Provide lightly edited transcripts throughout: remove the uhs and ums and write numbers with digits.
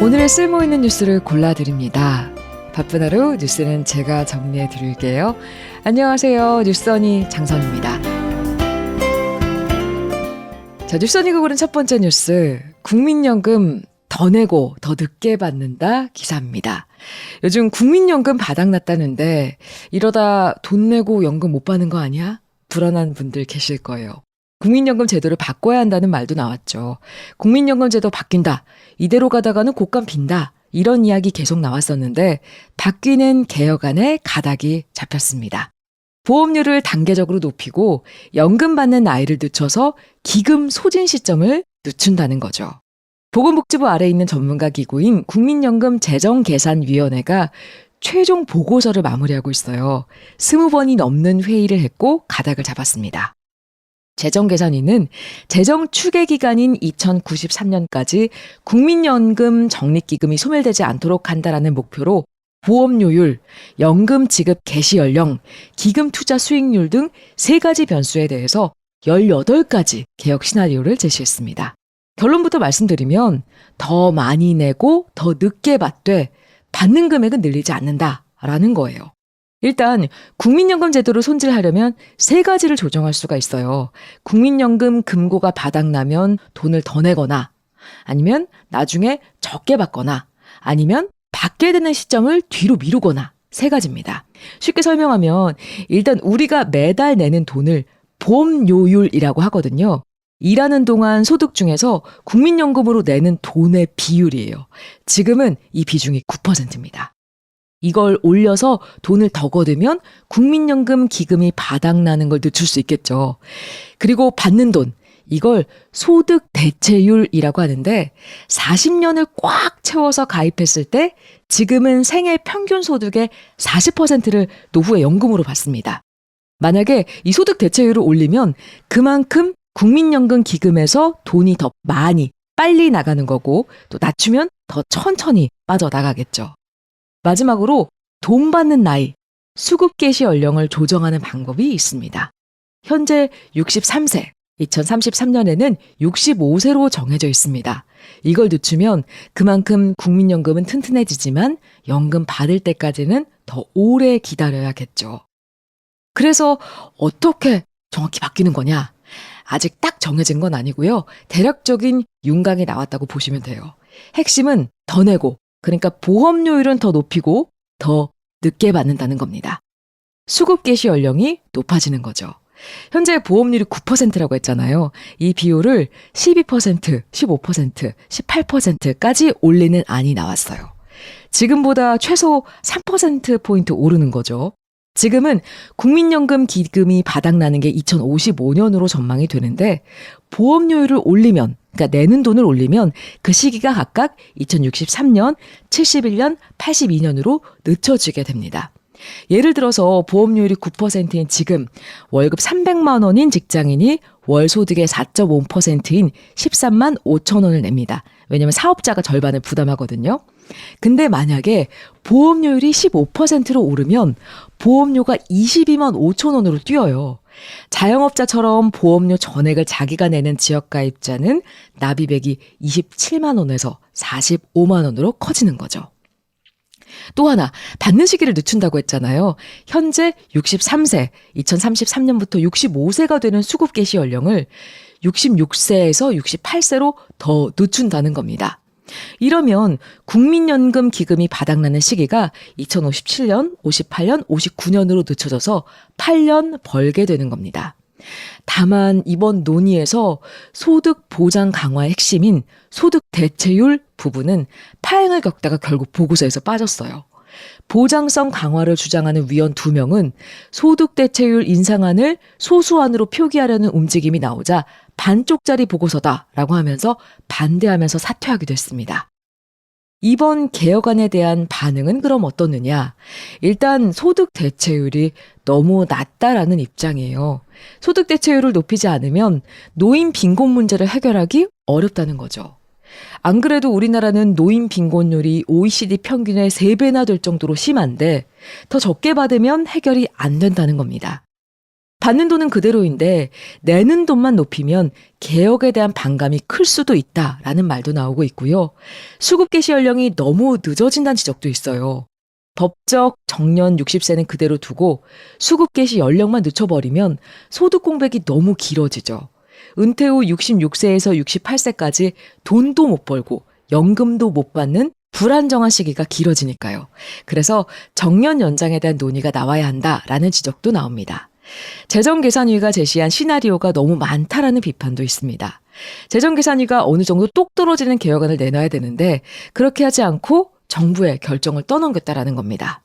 오늘의 쓸모있는 뉴스를 골라드립니다. 바쁜 하루 뉴스는 제가 정리해 드릴게요. 안녕하세요. 뉴스언니 장선입니다. 자, 뉴스언니가 고른 첫 번째 뉴스, 국민연금 더 내고 더 늦게 받는다 기사입니다. 요즘 국민연금 바닥났다는데 이러다 돈 내고 연금 못 받는 거 아니야? 불안한 분들 계실 거예요. 국민연금 제도를 바꿔야 한다는 말도 나왔죠. 국민연금 제도 바뀐다. 이대로 가다가는 곳간 빈다. 이런 이야기 계속 나왔었는데 바뀌는 개혁안에 가닥이 잡혔습니다. 보험료를 단계적으로 높이고 연금 받는 나이를 늦춰서 기금 소진 시점을 늦춘다는 거죠. 보건복지부 아래에 있는 전문가 기구인 국민연금 재정계산위원회가 최종 보고서를 마무리하고 있어요. 20번이 넘는 회의를 했고 가닥을 잡았습니다. 재정계산위는 재정 추계 기간인 2093년까지 국민연금 적립기금이 소멸되지 않도록 한다라는 목표로 보험료율, 연금 지급 개시 연령, 기금 투자 수익률 등 3가지 변수에 대해서 18가지 개혁 시나리오를 제시했습니다. 결론부터 말씀드리면 더 많이 내고 더 늦게 받되 받는 금액은 늘리지 않는다라는 거예요. 일단 국민연금 제도를 손질하려면 3가지를 조정할 수가 있어요. 국민연금 금고가 바닥나면 돈을 더 내거나 아니면 나중에 적게 받거나 아니면 받게 되는 시점을 뒤로 미루거나 3가지입니다. 쉽게 설명하면 일단 우리가 매달 내는 돈을 보험료율이라고 하거든요. 일하는 동안 소득 중에서 국민연금으로 내는 돈의 비율이에요. 지금은 이 비중이 9%입니다. 이걸 올려서 돈을 더 거두면 국민연금 기금이 바닥나는 걸 늦출 수 있겠죠. 그리고 받는 돈, 이걸 소득 대체율이라고 하는데 40년을 꽉 채워서 가입했을 때 지금은 생애 평균 소득의 40%를 노후에 연금으로 받습니다. 만약에 이 소득 대체율을 올리면 그만큼 국민연금 기금에서 돈이 더 많이 빨리 나가는 거고 또 낮추면 더 천천히 빠져나가겠죠. 마지막으로 돈 받는 나이, 수급 개시 연령을 조정하는 방법이 있습니다. 현재 63세, 2033년에는 65세로 정해져 있습니다. 이걸 늦추면 그만큼 국민연금은 튼튼해지지만 연금 받을 때까지는 더 오래 기다려야겠죠. 그래서 어떻게 정확히 바뀌는 거냐? 아직 딱 정해진 건 아니고요. 대략적인 윤곽이 나왔다고 보시면 돼요. 핵심은 더 내고, 그러니까 보험료율은 더 높이고 더 늦게 받는다는 겁니다. 수급 개시 연령이 높아지는 거죠. 현재 보험률이 9%라고 했잖아요. 이 비율을 12%, 15%, 18%까지 올리는 안이 나왔어요. 지금보다 최소 3%포인트 오르는 거죠. 지금은 국민연금 기금이 바닥나는 게 2055년으로 전망이 되는데 보험료율을 올리면, 그러니까 내는 돈을 올리면 그 시기가 각각 2063년, 71년, 82년으로 늦춰지게 됩니다. 예를 들어서 보험료율이 9%인 지금 월급 300만 원인 직장인이 월 소득의 4.5%인 13만 5천 원을 냅니다. 왜냐하면 사업자가 절반을 부담하거든요. 근데 만약에 보험료율이 15%로 오르면 보험료가 22만 5천 원으로 뛰어요. 자영업자처럼 보험료 전액을 자기가 내는 지역가입자는 납입액이 27만 원에서 45만 원으로 커지는 거죠. 또 하나, 받는 시기를 늦춘다고 했잖아요. 현재 63세, 2033년부터 65세가 되는 수급 개시 연령을 66세에서 68세로 더 늦춘다는 겁니다. 이러면 국민연금 기금이 바닥나는 시기가 2057년, 58년, 59년으로 늦춰져서 8년 벌게 되는 겁니다. 다만 이번 논의에서 소득 보장 강화의 핵심인 소득 대체율 부분은 파행을 겪다가 결국 보고서에서 빠졌어요. 보장성 강화를 주장하는 위원 2명은 소득 대체율 인상안을 소수안으로 표기하려는 움직임이 나오자 반쪽짜리 보고서다라고 하면서 반대하면서 사퇴하기도 했습니다. 이번 개혁안에 대한 반응은 그럼 어떻느냐? 일단 소득 대체율이 너무 낮다라는 입장이에요. 소득 대체율을 높이지 않으면 노인 빈곤 문제를 해결하기 어렵다는 거죠. 안 그래도 우리나라는 노인 빈곤율이 OECD 평균의 3배나 될 정도로 심한데 더 적게 받으면 해결이 안 된다는 겁니다. 받는 돈은 그대로인데 내는 돈만 높이면 개혁에 대한 반감이 클 수도 있다라는 말도 나오고 있고요. 수급 개시 연령이 너무 늦어진다는 지적도 있어요. 법적 정년 60세는 그대로 두고 수급 개시 연령만 늦춰버리면 소득 공백이 너무 길어지죠. 은퇴 후 66세에서 68세까지 돈도 못 벌고 연금도 못 받는 불안정한 시기가 길어지니까요. 그래서 정년 연장에 대한 논의가 나와야 한다라는 지적도 나옵니다. 재정계산위가 제시한 시나리오가 너무 많다라는 비판도 있습니다. 재정계산위가 어느 정도 똑 떨어지는 개혁안을 내놔야 되는데 그렇게 하지 않고 정부의 결정을 떠넘겼다라는 겁니다.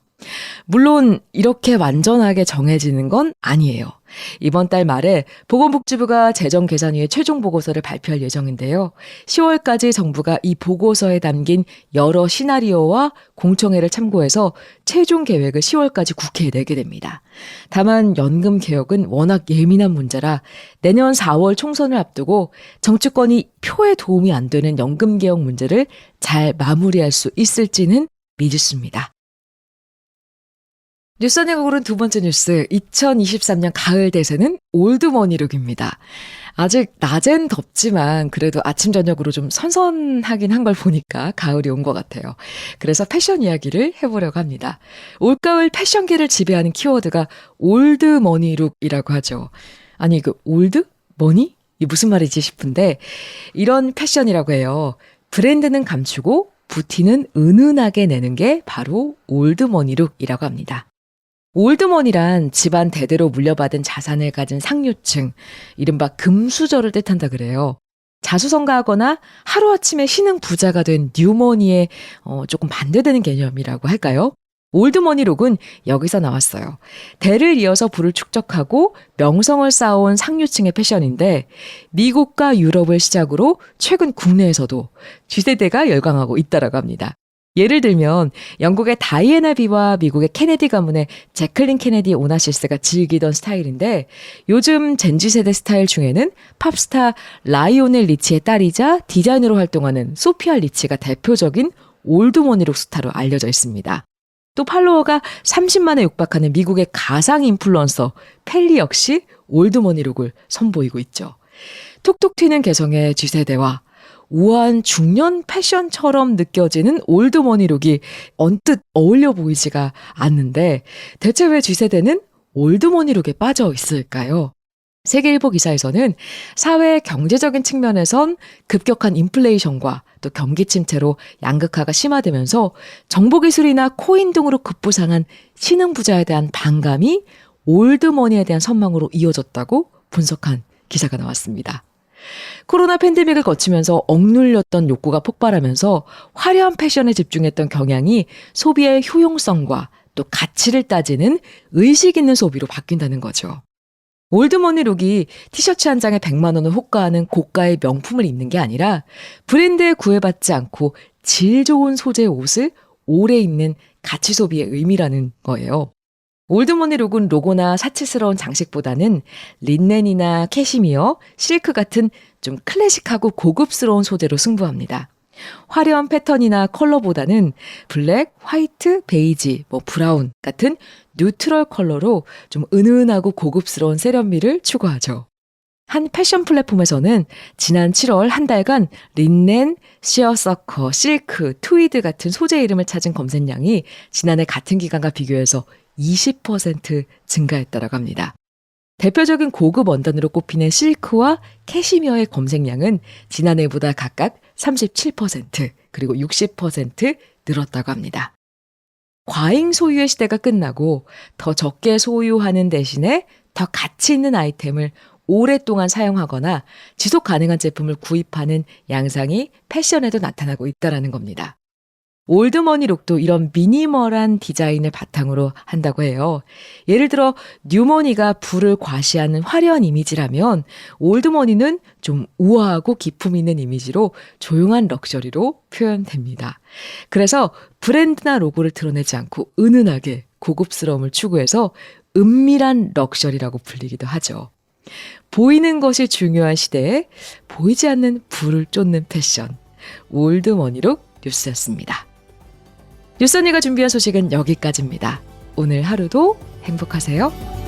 물론 이렇게 완전하게 정해지는 건 아니에요. 이번 달 말에 보건복지부가 재정계산위의 최종 보고서를 발표할 예정인데요. 10월까지 정부가 이 보고서에 담긴 여러 시나리오와 공청회를 참고해서 최종 계획을 10월까지 국회에 내게 됩니다. 다만 연금 개혁은 워낙 예민한 문제라 내년 4월 총선을 앞두고 정치권이 표에 도움이 안 되는 연금 개혁 문제를 잘 마무리할 수 있을지는 미지수입니다. 뉴스안내가 고른 두 번째 뉴스, 2023년 가을 대세는 올드머니룩입니다. 아직 낮엔 덥지만 그래도 아침 저녁으로 좀 선선하긴 한 걸 보니까 가을이 온 것 같아요. 그래서 패션 이야기를 해보려고 합니다. 올가을 패션계를 지배하는 키워드가 올드머니룩이라고 하죠. 아니 올드? 머니? 이게 무슨 말이지 싶은데 이런 패션이라고 해요. 브랜드는 감추고 부티는 은은하게 내는 게 바로 올드머니룩이라고 합니다. 올드머니란 집안 대대로 물려받은 자산을 가진 상류층, 이른바 금수저를 뜻한다 그래요. 자수성가하거나 하루아침에 신흥 부자가 된 뉴머니에 조금 반대되는 개념이라고 할까요? 올드머니룩은 여기서 나왔어요. 대를 이어서 부를 축적하고 명성을 쌓아온 상류층의 패션인데 미국과 유럽을 시작으로 최근 국내에서도 G세대가 열광하고 있다라고 합니다. 예를 들면 영국의 다이애나 비와 미국의 케네디 가문의 제클린 케네디 오나시스가 즐기던 스타일인데 요즘 젠지 세대 스타일 중에는 팝스타 라이오넬 리치의 딸이자 디자이너로 활동하는 소피아 리치가 대표적인 올드머니룩 스타로 알려져 있습니다. 또 팔로워가 30만에 육박하는 미국의 가상 인플루언서 펠리 역시 올드머니룩을 선보이고 있죠. 톡톡 튀는 개성의 G세대와 우아한 중년 패션처럼 느껴지는 올드머니룩이 언뜻 어울려 보이지가 않는데 대체 왜 G세대는 올드머니룩에 빠져 있을까요? 세계일보 기사에서는 사회 경제적인 측면에선 급격한 인플레이션과 또 경기 침체로 양극화가 심화되면서 정보기술이나 코인 등으로 급부상한 신흥부자에 대한 반감이 올드머니에 대한 선망으로 이어졌다고 분석한 기사가 나왔습니다. 코로나 팬데믹을 거치면서 억눌렸던 욕구가 폭발하면서 화려한 패션에 집중했던 경향이 소비의 효용성과 또 가치를 따지는 의식 있는 소비로 바뀐다는 거죠. 올드머니룩이 티셔츠 한 장에 100만 원을 호가하는 고가의 명품을 입는 게 아니라 브랜드에 구애받지 않고 질 좋은 소재의 옷을 오래 입는 가치 소비의 의미라는 거예요. 올드머니룩은 로고나 사치스러운 장식보다는 린넨이나 캐시미어, 실크 같은 좀 클래식하고 고급스러운 소재로 승부합니다. 화려한 패턴이나 컬러보다는 블랙, 화이트, 베이지, 브라운 같은 뉴트럴 컬러로 좀 은은하고 고급스러운 세련미를 추구하죠. 한 패션 플랫폼에서는 지난 7월 한 달간 린넨, 시어서커, 실크, 트위드 같은 소재 이름을 찾은 검색량이 지난해 같은 기간과 비교해서 20% 증가했다고 합니다. 대표적인 고급 원단으로 꼽히는 실크와 캐시미어의 검색량은 지난해보다 각각 37% 그리고 60% 늘었다고 합니다. 과잉 소유의 시대가 끝나고 더 적게 소유하는 대신에 더 가치 있는 아이템을 오랫동안 사용하거나 지속 가능한 제품을 구입하는 양상이 패션에도 나타나고 있다는 겁니다. 올드머니룩도 이런 미니멀한 디자인을 바탕으로 한다고 해요. 예를 들어 뉴머니가 부를 과시하는 화려한 이미지라면 올드머니는 좀 우아하고 기품 있는 이미지로 조용한 럭셔리로 표현됩니다. 그래서 브랜드나 로고를 드러내지 않고 은은하게 고급스러움을 추구해서 은밀한 럭셔리라고 불리기도 하죠. 보이는 것이 중요한 시대에 보이지 않는 부를 쫓는 패션, 올드머니룩 뉴스였습니다. 뉴스 언니가 준비한 소식은 여기까지입니다. 오늘 하루도 행복하세요.